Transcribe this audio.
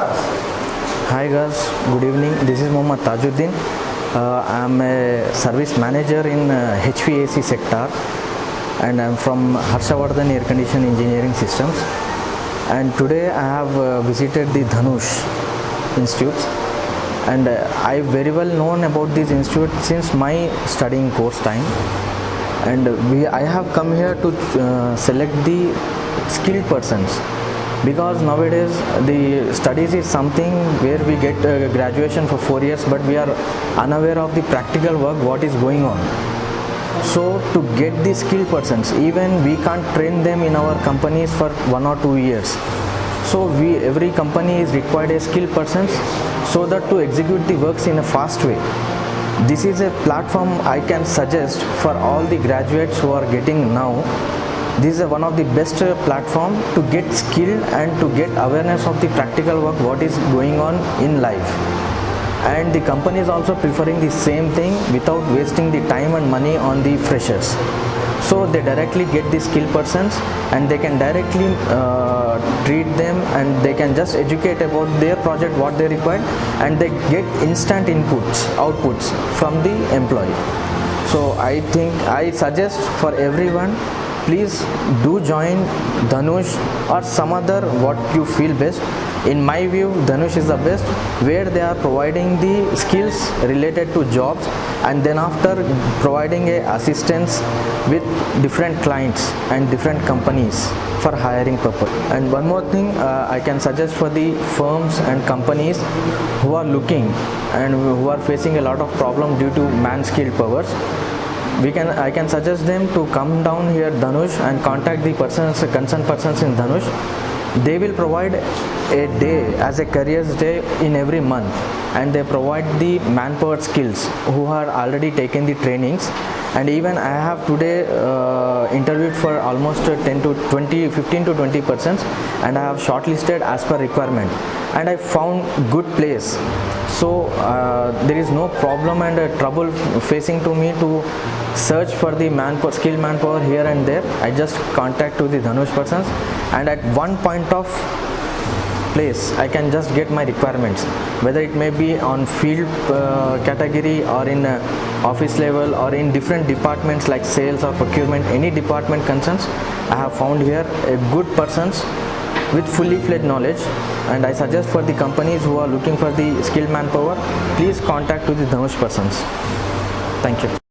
Hi guys, good evening. This is Mohammad Tajuddin. I am a service manager in HVAC sector, and I am from Harshavardhan Air Condition Engineering Systems. And today I have visited the Dhanush Institute, and I very well known about this institute since my studying course time. And I have come here to select the skilled persons, because nowadays the studies is something where we get graduation for 4 years, but we are unaware of the practical work what is going on. So to get the skilled persons, even we can't train them in our companies for 1 or 2 years. So every company is required a skilled persons, so that to execute the works in a fast way. This is a platform I can suggest for all the graduates who are getting now. This is one of the best platform to get skilled and to get awareness of the practical work what is going on in life. And the company is also preferring the same thing without wasting the time and money on the freshers. So they directly get the skilled persons, and they can directly treat them, and they can just educate about their project what they require, and they get instant outputs from the employee. So I suggest for everyone, please do join Dhanush or some other what you feel best. In my view, Dhanush is the best, where they are providing the skills related to jobs, and then after providing a assistance with different clients and different companies for hiring purpose. And one more thing I can suggest for the firms and companies who are looking and who are facing a lot of problem due to man skilled powers, I can suggest them to come down here Dhanush and contact the concerned persons in Dhanush. They will provide a day as a careers day in every month, and they provide the manpower skills who are already taken the trainings. And even I have today interviewed for almost 15 to 20 persons, and I have shortlisted as per requirement, and I found good place. So there is no problem and trouble facing to me to search for the skilled manpower here and there. I just contact to the Dhanush persons, and at one point of place I can just get my requirements, whether it may be on field category or in office level or in different departments like sales or procurement. Any department concerns, I have found here a good persons with fully fledged knowledge. And I suggest for the companies who are looking for the skilled manpower, please contact to the Dhanush persons. Thank you.